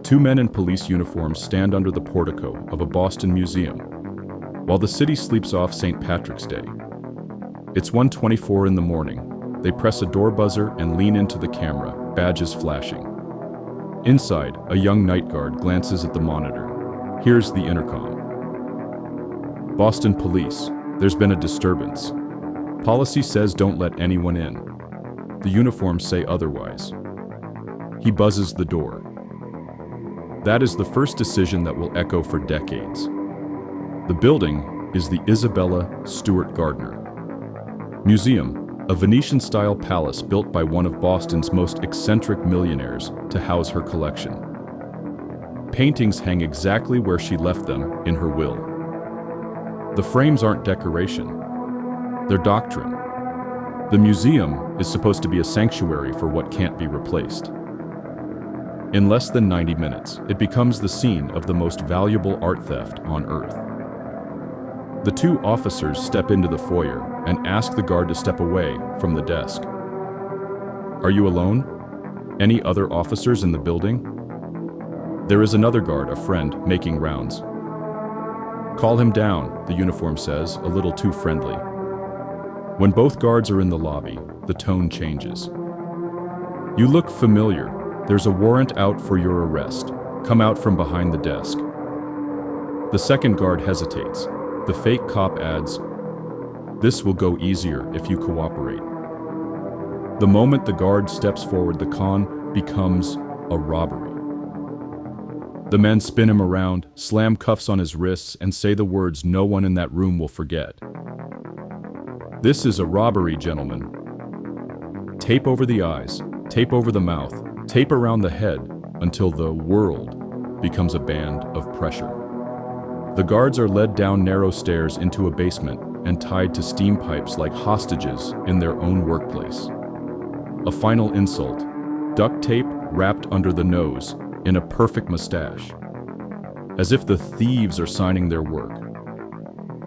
Two men in police uniforms stand under the portico of a Boston museum, while the city sleeps off St. Patrick's Day. It's 1:24 in the morning. They press a door buzzer and lean into the camera, badges flashing. Inside, a young night guard glances at the monitor. Here's the intercom. Boston police, there's been a disturbance. Policy says don't let anyone in. The uniforms say otherwise. He buzzes the door. That is the first decision that will echo for decades. The building is the Isabella Stewart Gardner Museum, a Venetian-style palace built by one of Boston's most eccentric millionaires to house her collection. Paintings hang exactly where she left them in her will. The frames aren't decoration, they're doctrine. The museum is supposed to be a sanctuary for what can't be replaced. In less than 90 minutes, it becomes the scene of the most valuable art theft on Earth. The two officers step into the foyer and ask the guard to step away from the desk. Are you alone? Any other officers in the building? There is another guard, a friend, making rounds. Call him down, the uniform says, a little too friendly. When both guards are in the lobby, the tone changes. You look familiar. There's a warrant out for your arrest. Come out from behind the desk. The second guard hesitates. The fake cop adds, "This will go easier if you cooperate." The moment the guard steps forward, the con becomes a robbery. The men spin him around, slam cuffs on his wrists, and say the words no one in that room will forget. This is a robbery, gentlemen. Tape over the eyes, tape over the mouth, tape around the head until the world becomes a band of pressure. The guards are led down narrow stairs into a basement and tied to steam pipes like hostages in their own workplace. A final insult, duct tape wrapped under the nose in a perfect mustache, as if the thieves are signing their work.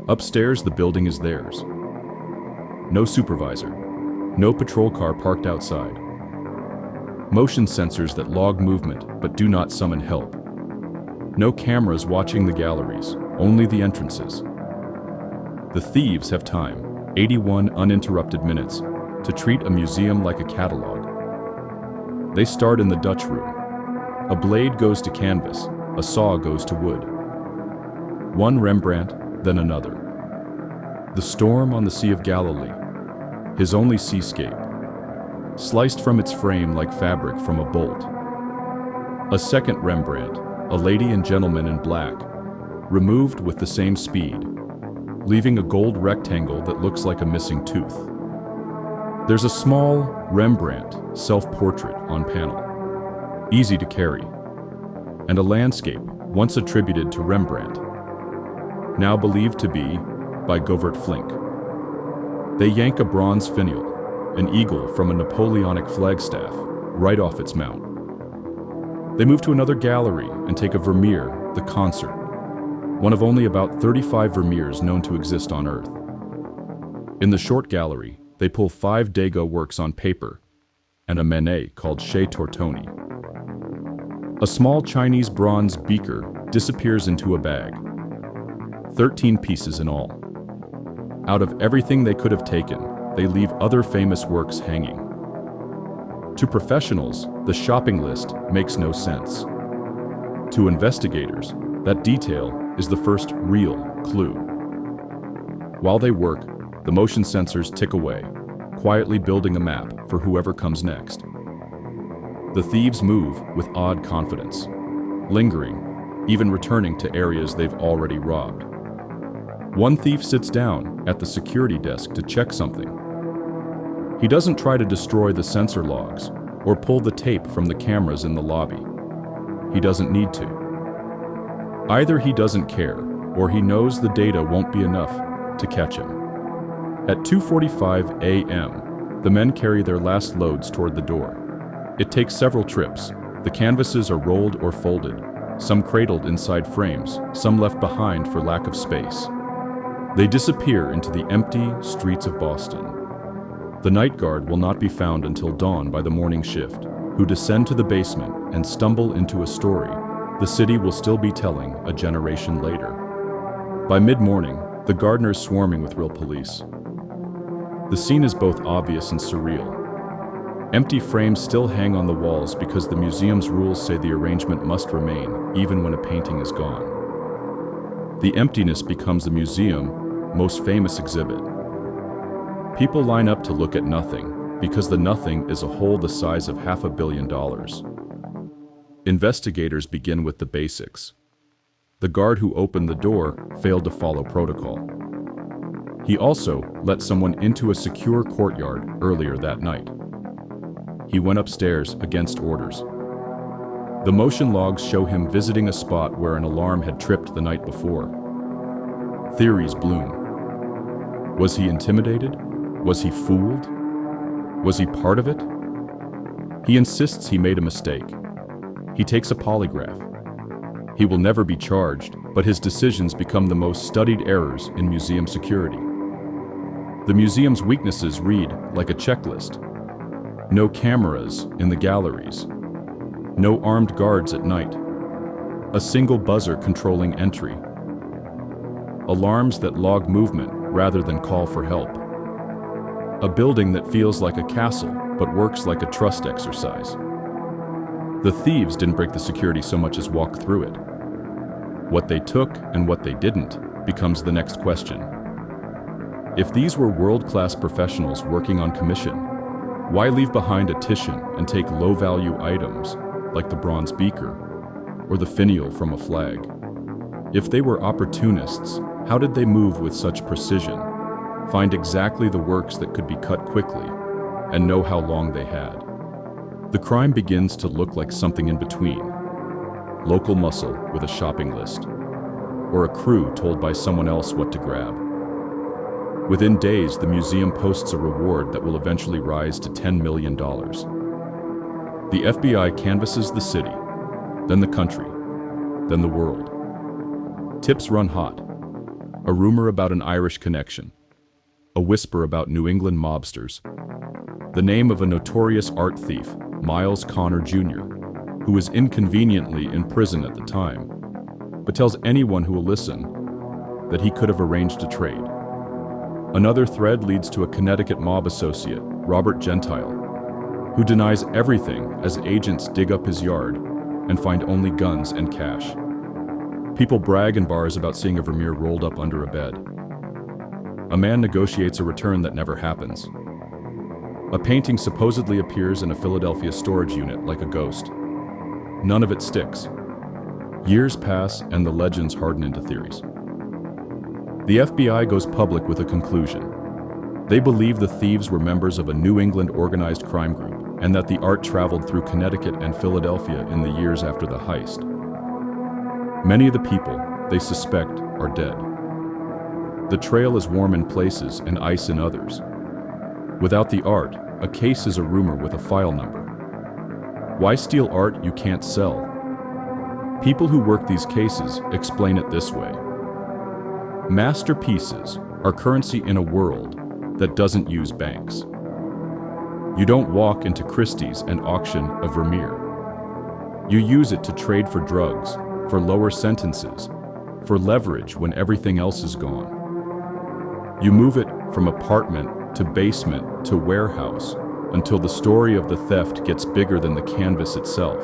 Upstairs, the building is theirs. No supervisor, no patrol car parked outside. Motion sensors that log movement but do not summon help. No cameras watching the galleries, only the entrances. The thieves have time, 81 uninterrupted minutes, to treat a museum like a catalog. They start in the Dutch room. A blade goes to canvas, a saw goes to wood. One Rembrandt, then another. The storm on the Sea of Galilee, his only seascape, sliced from its frame like fabric from a bolt. A second Rembrandt, a lady and gentleman in black, removed with the same speed, leaving a gold rectangle that looks like a missing tooth. There's a small Rembrandt self-portrait on panel, easy to carry, and a landscape once attributed to Rembrandt, now believed to be by Govert Flinck. They yank a bronze finial, an eagle from a Napoleonic flagstaff, right off its mount. They move to another gallery and take a Vermeer, the concert, one of only about 35 Vermeers known to exist on Earth. In the short gallery, they pull 5 Degas works on paper and a Manet called Chez Tortoni. A small Chinese bronze beaker disappears into a bag. 13 pieces in all. Out of everything they could have taken, they leave other famous works hanging. To professionals, the shopping list makes no sense. To investigators, that detail is the first real clue. While they work, the motion sensors tick away, quietly building a map for whoever comes next. The thieves move with odd confidence, lingering, even returning to areas they've already robbed. One thief sits down at the security desk to check something. He doesn't try to destroy the sensor logs or pull the tape from the cameras in the lobby. He doesn't need to. Either he doesn't care, or he knows the data won't be enough to catch him. At 2:45 a.m., the men carry their last loads toward the door. It takes several trips. The canvases are rolled or folded, some cradled inside frames, some left behind for lack of space. They disappear into the empty streets of Boston. The night guard will not be found until dawn by the morning shift, who descend to the basement and stumble into a story the city will still be telling a generation later. By mid-morning, the Gardner's swarming with real police. The scene is both obvious and surreal. Empty frames still hang on the walls because the museum's rules say the arrangement must remain, even when a painting is gone. The emptiness becomes the museum's most famous exhibit. People line up to look at nothing, because the nothing is a hole the size of $500 million. Investigators begin with the basics. The guard who opened the door failed to follow protocol. He also let someone into a secure courtyard earlier that night. He went upstairs against orders. The motion logs show him visiting a spot where an alarm had tripped the night before. Theories bloom. Was he intimidated? Was he fooled? Was he part of it? He insists he made a mistake. He takes a polygraph. He will never be charged, but his decisions become the most studied errors in museum security. The museum's weaknesses read like a checklist. No cameras in the galleries. No armed guards at night. A single buzzer controlling entry. Alarms that log movement rather than call for help. A building that feels like a castle but works like a trust exercise. The thieves didn't break the security so much as walk through it. What they took and what they didn't becomes the next question. If these were world-class professionals working on commission, why leave behind a Titian and take low-value items like the bronze beaker or the finial from a flag? If they were opportunists, how did they move with such precision, find exactly the works that could be cut quickly, and know how long they had? The crime begins to look like something in between. Local muscle with a shopping list, or a crew told by someone else what to grab. Within days, the museum posts a reward that will eventually rise to $10 million. The FBI canvasses the city, then the country, then the world. Tips run hot. A rumor about an Irish connection. A whisper about New England mobsters. The name of a notorious art thief, Miles Connor Jr., who was inconveniently in prison at the time, but tells anyone who will listen that he could have arranged a trade. Another thread leads to a Connecticut mob associate, Robert Gentile, who denies everything as agents dig up his yard and find only guns and cash. People brag in bars about seeing a Vermeer rolled up under a bed. A man negotiates a return that never happens. A painting supposedly appears in a Philadelphia storage unit like a ghost. None of it sticks. Years pass and the legends harden into theories. The FBI goes public with a conclusion. They believe the thieves were members of a New England organized crime group and that the art traveled through Connecticut and Philadelphia in the years after the heist. Many of the people they suspect are dead. The trail is warm in places and ice in others. Without the art, a case is a rumor with a file number. Why steal art you can't sell? People who work these cases explain it this way. Masterpieces are currency in a world that doesn't use banks. You don't walk into Christie's and auction a Vermeer. You use it to trade for drugs, for lower sentences, for leverage when everything else is gone. You move it from apartment to basement to warehouse until the story of the theft gets bigger than the canvas itself.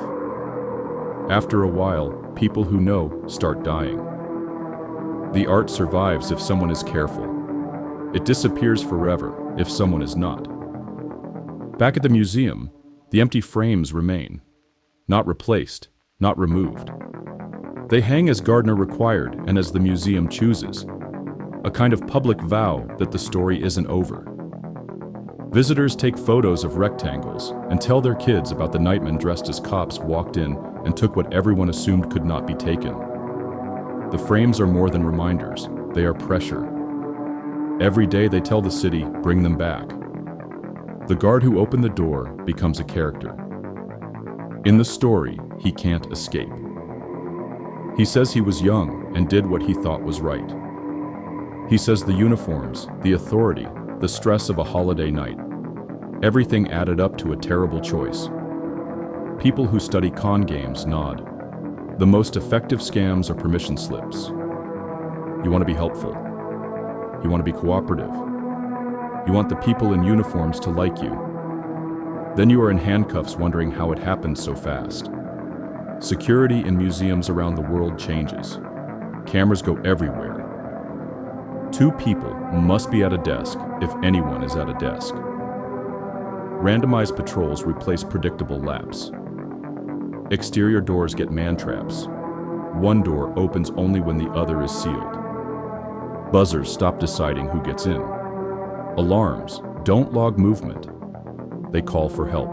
After a while, people who know start dying. The art survives if someone is careful. It disappears forever if someone is not. Back at the museum, the empty frames remain. Not replaced, not removed. They hang as Gardner required and as the museum chooses. A kind of public vow that the story isn't over. Visitors take photos of rectangles and tell their kids about the nightmen dressed as cops walked in and took what everyone assumed could not be taken. The frames are more than reminders, they are pressure. Every day they tell the city, bring them back. The guard who opened the door becomes a character. In the story, he can't escape. He says he was young and did what he thought was right. He says the uniforms, the authority, the stress of a holiday night, everything added up to a terrible choice. People who study con games nod. The most effective scams are permission slips. You want to be helpful. You want to be cooperative. You want the people in uniforms to like you. Then you are in handcuffs wondering how it happened so fast. Security in museums around the world changes. Cameras go everywhere. 2 people must be at a desk if anyone is at a desk. Randomized patrols replace predictable laps. Exterior doors get man-traps. One door opens only when the other is sealed. Buzzers stop deciding who gets in. Alarms don't log movement. They call for help.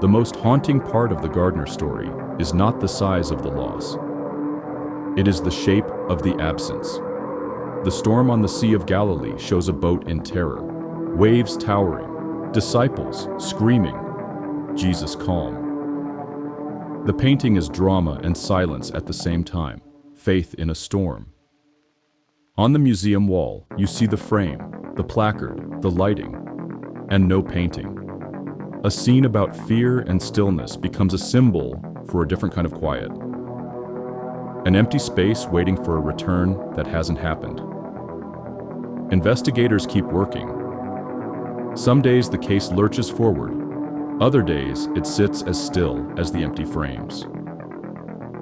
The most haunting part of the Gardner story is not the size of the loss. It is the shape of the absence. The storm on the Sea of Galilee shows a boat in terror, waves towering, disciples screaming, Jesus calm. The painting is drama and silence at the same time, faith in a storm. On the museum wall, you see the frame, the placard, the lighting, and no painting. A scene about fear and stillness becomes a symbol for a different kind of quiet. An empty space waiting for a return that hasn't happened. Investigators keep working. Some days the case lurches forward. Other days it sits as still as the empty frames.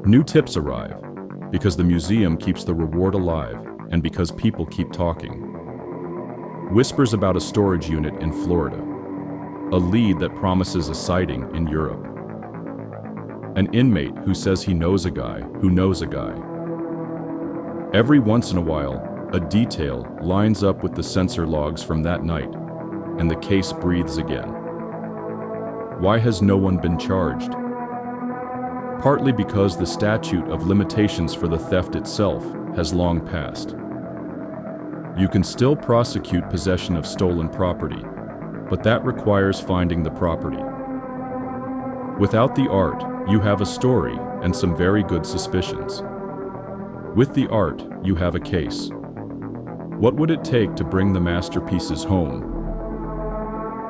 New tips arrive because the museum keeps the reward alive and because people keep talking. Whispers about a storage unit in Florida. A lead that promises a sighting in Europe. An inmate who says he knows a guy who knows a guy. Every once in a while, a detail lines up with the sensor logs from that night, and the case breathes again. Why has no one been charged? Partly because the statute of limitations for the theft itself has long passed. You can still prosecute possession of stolen property, but that requires finding the property. Without the art, you have a story and some very good suspicions. With the art, you have a case. What would it take to bring the masterpieces home?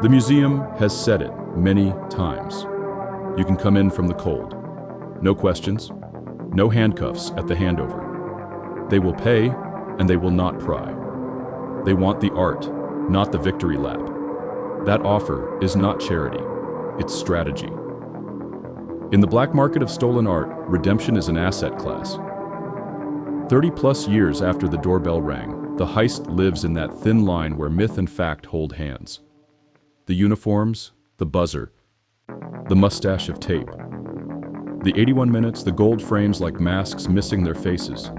The museum has said it many times. You can come in from the cold. No questions, no handcuffs at the handover. They will pay, and they will not pry. They want the art, not the victory lap. That offer is not charity, it's strategy. In the black market of stolen art, redemption is an asset class. 30+ years after the doorbell rang, the heist lives in that thin line where myth and fact hold hands. The uniforms, the buzzer, the mustache of tape. The 81 minutes, the gold frames like masks missing their faces.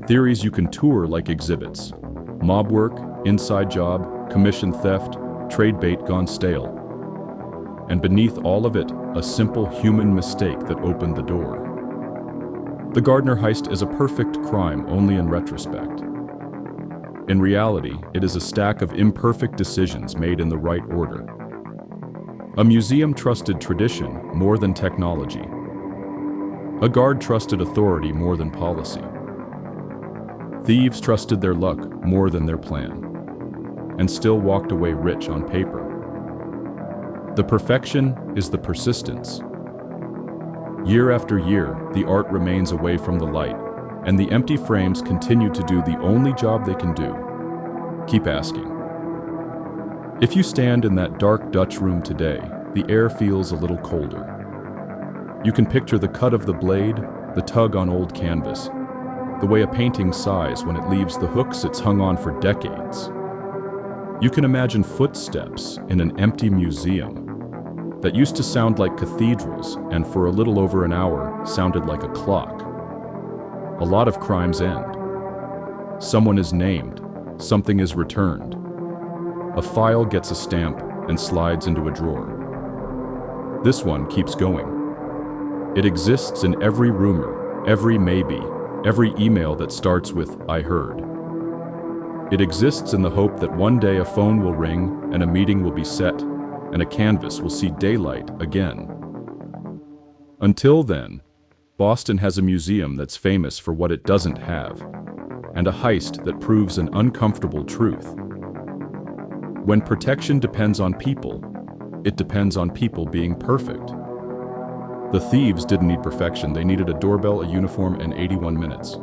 Theories you can tour like exhibits. Mob work, inside job, commission theft, trade bait gone stale. And beneath all of it, a simple human mistake that opened the door. The Gardner heist is a perfect crime only in retrospect. In reality, it is a stack of imperfect decisions made in the right order. A museum trusted tradition more than technology. A guard trusted authority more than policy. Thieves trusted their luck more than their plan, and still walked away rich on paper. The perfection is the persistence. Year after year, the art remains away from the light, and the empty frames continue to do the only job they can do. Keep asking. If you stand in that dark Dutch room today, the air feels a little colder. You can picture the cut of the blade, the tug on old canvas, the way a painting sighs when it leaves the hooks it's hung on for decades. You can imagine footsteps in an empty museum that used to sound like cathedrals and for a little over an hour sounded like a clock. A lot of crimes end. Someone is named, something is returned. A file gets a stamp and slides into a drawer. This one keeps going. It exists in every rumor, every maybe, every email that starts with "I heard." It exists in the hope that one day a phone will ring and a meeting will be set and a canvas will see daylight again. Until then, Boston has a museum that's famous for what it doesn't have, and a heist that proves an uncomfortable truth. When protection depends on people, it depends on people being perfect. The thieves didn't need perfection, they needed a doorbell, a uniform, and 81 minutes.